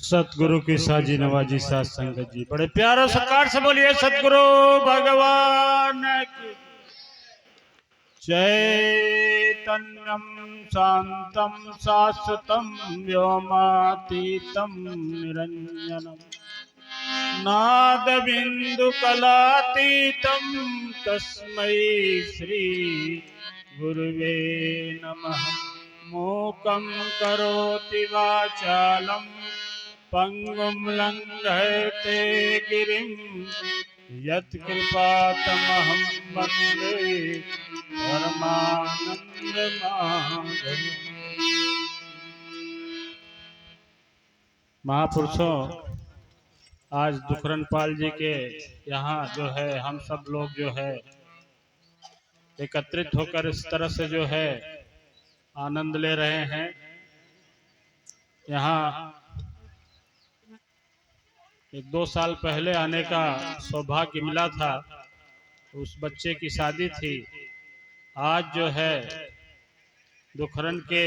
सतगुरु की साजी नवाजी सात संगत जी, बड़े प्यारे सत्कार से बोलिए सतगुरु भगवान की। चैतन्यम शांतम शाश्वतम व्योमातीतम निरंजनम नाद बिंदु कलातीतम तस्मै श्री गुरुवे नमः। मूकं करोति वाचालं पंगुं लंघयते गिरिं यत्कृपातमहं वन्दे परमानन्दमाधवम्। महापुरुषों, आज दुखरन पाल जी के यहाँ जो है हम सब लोग जो है एकत्रित होकर इस तरह से जो है आनंद ले रहे हैं। यहाँ 1-2 साल पहले आने का सौभाग्य मिला था, उस बच्चे की शादी थी। आज जो है दुखरन के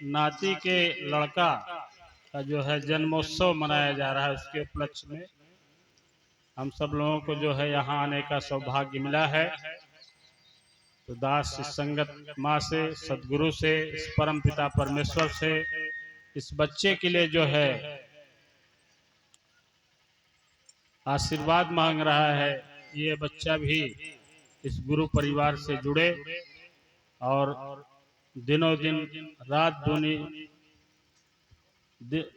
नाती के लड़का का जो है जन्मोत्सव मनाया जा रहा है। उसके उपलक्ष्य में हम सब लोगों को जो है यहाँ आने का सौभाग्य मिला है। तो दास इस संगत माँ से, सदगुरु से, इस परम पिता परमेश्वर से इस बच्चे के लिए जो है आशीर्वाद मांग रहा है। ये बच्चा भी इस गुरु परिवार से जुड़े और दिनों दिन रात दूनी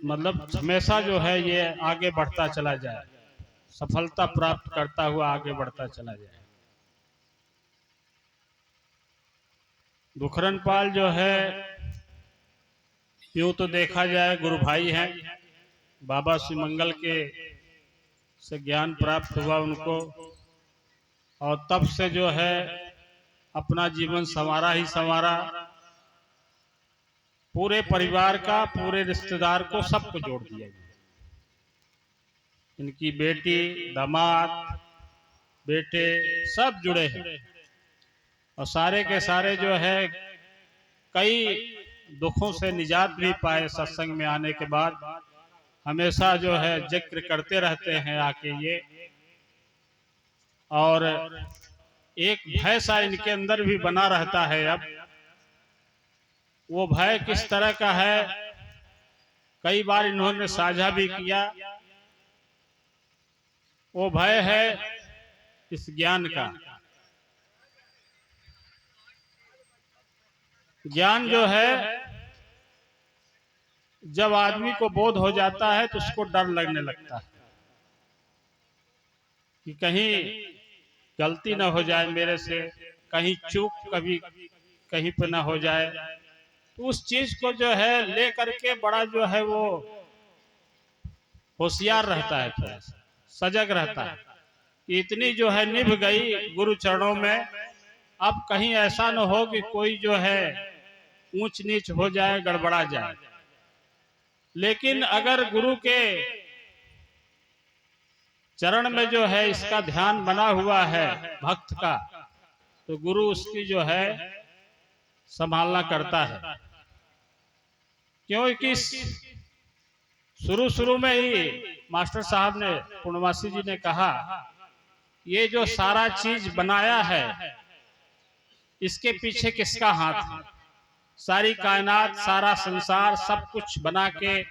मतलब हमेशा जो है ये आगे बढ़ता चला जाए, सफलता प्राप्त करता हुआ आगे बढ़ता चला जाए। दुखरन पाल जो है यूं तो देखा जाए गुरु भाई हैं। बाबा श्री मंगल के से ज्ञान प्राप्त हुआ उनको, और तब से जो है अपना जीवन संवारा ही संवारा। पूरे परिवार का, पूरे रिश्तेदार को, सबको जोड़ दिया। इनकी बेटी, दामाद, बेटे सब जुड़े हैं और सारे के सारे जो है कई दुखों से निजात भी पाए। सत्संग में आने के बाद हमेशा जो है जिक्र करते रहते हैं आके ये। और एक भय सा इनके अंदर भी बना रहता है। अब वो भय किस तरह का है, कई बार इन्होंने साझा भी किया। वो भय है इस ज्ञान का। ज्ञान जो है जब आदमी को बोध हो जाता है तो उसको डर लगने लगता है कि कहीं गलती ना हो जाए मेरे से, कहीं चूक कभी कहीं पे ना हो जाए। तो उस चीज को जो है ले करके बड़ा जो है वो होशियार रहता है, थोड़ा सा सजग रहता है कि इतनी जो है निभ गई गुरु चरणों में, अब कहीं ऐसा न हो कि कोई जो है ऊंच नीच हो जाए, गड़बड़ा जाए। लेकिन अगर गुरु के चरण में जो है इसका ध्यान बना हुआ है भक्त का, तो गुरु उसकी जो है संभालना करता है। क्योंकि शुरू शुरू में ही मास्टर साहब ने, पूर्णवासी जी ने कहा, ये जो सारा चीज बनाया है इसके पीछे किसका हाथ है? सारी कायनात, सारा संसार, सब कुछ बना के,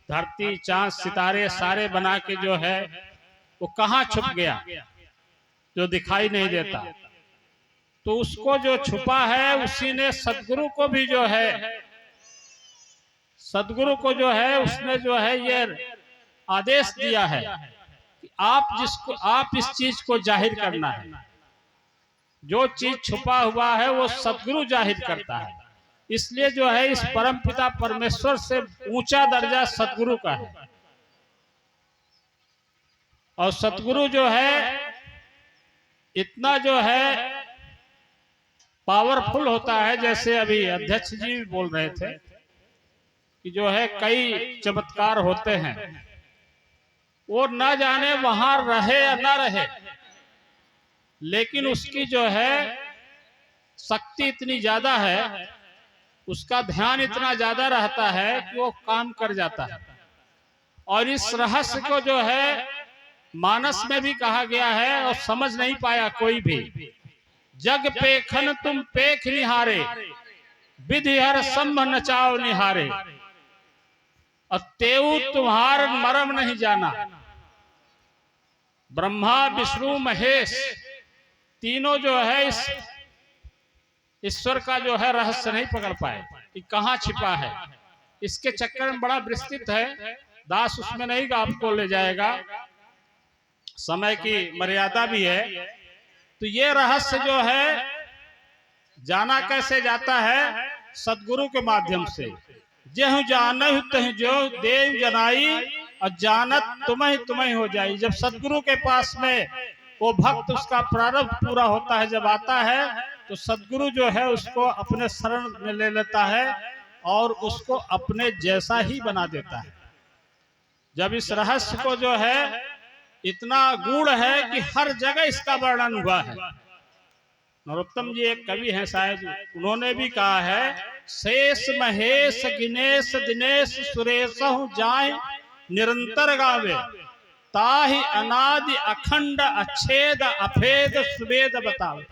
धरती, चांद, सितारे सारे बना के जो है वो कहाँ छुप गया जो दिखाई नहीं देता? तो उसको जो छुपा है उसी ने सदगुरु को भी जो है, सदगुरु को जो है उसने जो है ये आदेश दिया है कि आप इस चीज को जाहिर करना है। जो चीज छुपा हुआ है वो सदगुरु जाहिर करता है। इसलिए जो है इस परम पिता परमेश्वर से ऊंचा दर्जा सदगुरु का है। और सतगुरु जो है इतना जो है पावरफुल होता है, जैसे अभी अध्यक्ष जी भी बोल रहे थे कि जो है कई चमत्कार होते हैं, वो न जाने वहां रहे या ना रहे, लेकिन उसकी जो है शक्ति इतनी ज्यादा है, उसका ध्यान इतना ज्यादा रहता है कि वो काम कर जाता है। और इस रहस्य को जो है मानस में भी कहा गया है और समझ नहीं पाया कोई भी। जग पेखन तुम पेख निहारे, विधि हर संभ नचाओ निहारे, और तेऊ तुम्हार मरम नहीं जाना। ब्रह्मा विष्णु महेश तीनों जो है इस ईश्वर का जो है रहस्य नहीं पकड़ पाए कि कहाँ छिपा है। इसके चक्कर में बड़ा विस्तृत है, दास उसमें नहीं आपको ले जाएगा, समय की मर्यादा भी है। तो ये रहस्य जो है जाना कैसे जाता है? सदगुरु के माध्यम से। जेहु जानहु तहु जो देव जनाई, और जानत तुम्हें तुम्हें हो जाई। जब सदगुरु के पास में वो भक्त उसका प्रारब्ध पूरा होता है, जब आता है तो सदगुरु जो है उसको अपने शरण में ले लेता है और उसको अपने जैसा ही बना देता है। जब इस रहस्य को जो है इतना गूढ़ है कि हर जगह इसका वर्णन हुआ है। नरोत्तम जी एक कवि हैं शायद, उन्होंने भी कहा है, शेष महेश गिनेश दिनेश सुरेश जाए निरंतर गावे, ताहि अनादि अखंड अच्छेद अभेद सुवेद बतावे।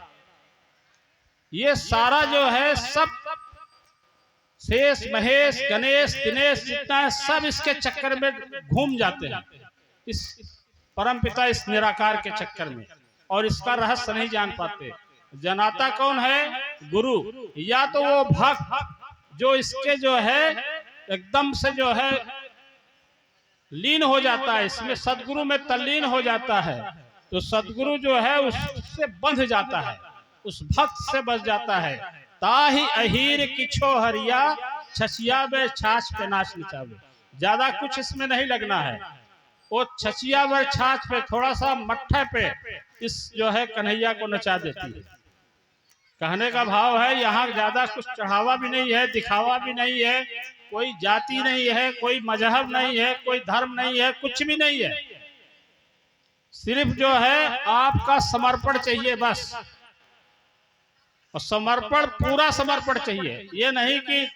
ये सारा जो है सब शेष महेश गणेश दिनेश जितना है सब इसके चक्कर में घूम जाते हैं, इस परमपिता इस निराकार के चक्कर में, और इसका रहस्य नहीं जान पाते। जनाता कौन है? गुरु, या तो वो भक्त जो इसके जो है एकदम से जो है लीन हो जाता है, इसमें सदगुरु में तल्लीन हो जाता है, तो सदगुरु जो है उससे बंध जाता है, उस भक्त से बच जाता है। ताहि अहीर किछो हरिया, छछिया वे छाछ पे नाच नचावे। ज्यादा कुछ इसमें नहीं लगना है, वो छछिया वे छाछ पे थोड़ा सा मट्ठे पे इस जो है कन्हैया को नचा देती है। कहने का भाव है यहाँ ज्यादा कुछ चढ़ावा भी नहीं है, दिखावा भी नहीं है, कोई जाति नहीं है, कोई मजहब नहीं है, कोई धर्म नहीं है, कुछ भी नहीं है। सिर्फ जो है आपका समर्पण चाहिए बस, और समर्पण पूरा समर्पण चाहिए। ये नहीं कि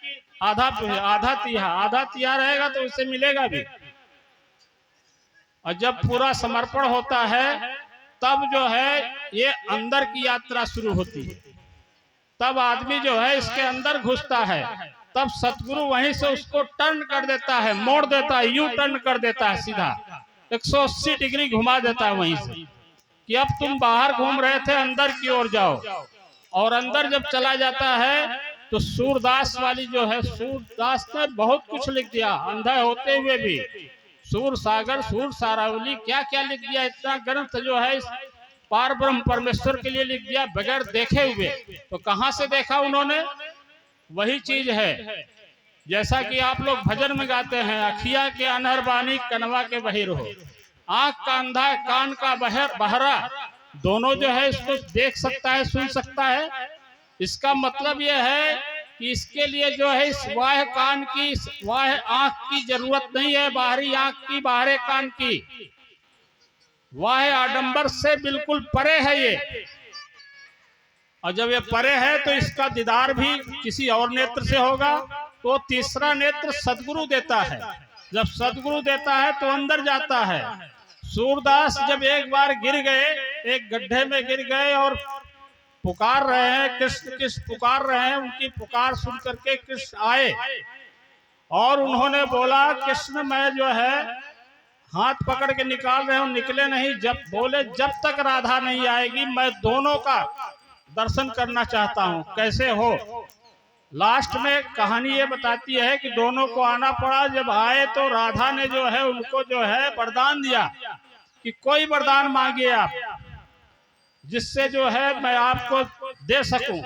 आधा तिहा रहेगा तो उसे मिलेगा भी। और जब पूरा समर्पण होता है तब जो है ये अंदर की यात्रा शुरू होती है, तब आदमी जो है इसके अंदर घुसता है, तब सतगुरु वहीं से उसको टर्न कर देता है, मोड़ देता है, यू टर्न कर देता है, सीधा 180 डिग्री घुमा देता है वहीं से कि अब तुम बाहर घूम रहे थे, अंदर की ओर जाओ। और अंदर जब चला जाता है तो सूरदास वाली जो है, सूरदास ने बहुत कुछ लिख दिया अंधा होते हुए भी, सूर सागर सूर सारावली क्या क्या लिख दिया। इतना ग्रंथ जो है पार ब्रह्म परमेश्वर के लिए लिख दिया बगैर देखे हुए। तो कहाँ से देखा उन्होंने? वही चीज है जैसा कि आप लोग भजन में गाते हैं, अखिया के अनहर बानी कनवा के बहिर हो, आंख का अंधा कान का बहरा, दोनों जो है इसको देख सकता है, सुन सकता है। इसका मतलब यह है कि इसके लिए जो है इस वाह कान की, वाह आंख की जरूरत नहीं है, बाहरी आंख की, बाहरे कान की। वाह आडंबर से बिल्कुल परे है ये, और जब ये परे है तो इसका दीदार भी किसी और नेत्र से होगा। तो तीसरा नेत्र सदगुरु देता है, जब सदगुरु देता है तो अंदर जाता है। सूरदास जब एक बार गिर गए, एक गड्ढे में गिर गए और पुकार रहे हैं, कृष्ण कृष्ण पुकार रहे हैं, उनकी पुकार सुन करके कृष्ण आए और उन्होंने बोला, कृष्ण मैं जो है हाथ पकड़ के निकाल रहे हूं, निकले नहीं। जब बोले जब तक राधा नहीं आएगी मैं दोनों का दर्शन करना चाहता हूं, कैसे हो। लास्ट में कहानी ये बताती है कि दोनों को आना पड़ा। जब आए तो राधा ने जो है उनको जो है वरदान दिया कि कोई वरदान मांगिए आप, जिससे जो है मैं आपको दे सकूं,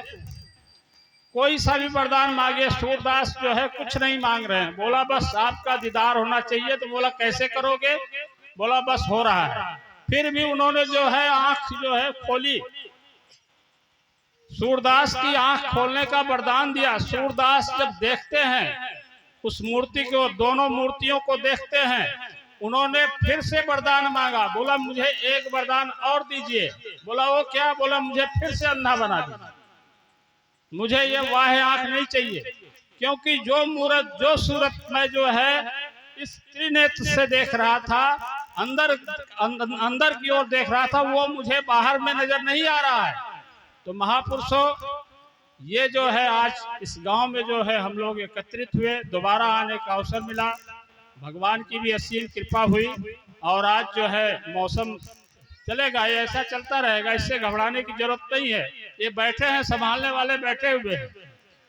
कोई सा भी वरदान मांगे। सूरदास जो है कुछ नहीं मांग रहे हैं, बोला बस आपका दीदार होना चाहिए। तो बोला कैसे करोगे? बोला बस हो रहा है। फिर भी उन्होंने जो है आंख जो है खोली, सूरदास की आंख खोलने का वरदान दिया। सूरदास जब देखते हैं उस मूर्ति को, दोनों मूर्तियों को देखते हैं, उन्होंने फिर से वरदान मांगा। बोला मुझे एक वरदान और दीजिए। बोला वो क्या? बोला मुझे फिर से अंधा बना दीजिए, मुझे ये वाह आंख नहीं चाहिए, क्योंकि जो मूर्त जो सूरत में जो है इस त्रिनेत्र से देख रहा था, अंदर की ओर देख रहा था, वो मुझे बाहर में नजर नहीं आ रहा है। तो महापुरुषों, ये जो है आज इस गांव में जो है हम लोग एकत्रित हुए, दोबारा आने का अवसर मिला, भगवान की भी असीम कृपा हुई। और आज जो है मौसम चलेगा, ये ऐसा चलता रहेगा, इससे घबराने की जरूरत नहीं है। ये बैठे हैं, संभालने वाले बैठे हुए हैं,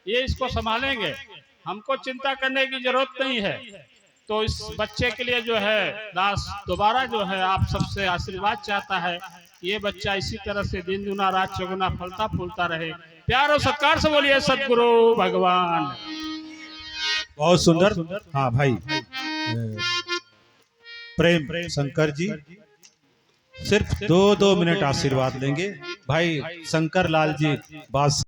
ये इसको संभालेंगे, हमको चिंता करने की जरूरत नहीं है। तो इस बच्चे के लिए जो है दास दोबारा जो है आप सबसे आशीर्वाद चाहता है, ये बच्चा इसी तरह से दिन दुना रात चौगुना फलता फूलता रहे। प्यार और सत्कार से बोलिए सदगुरु भगवान। बहुत सुंदर। हाँ भाई प्रेम शंकर जी सिर्फ 2 मिनट आशीर्वाद लेंगे। भाई शंकर लाल जी बात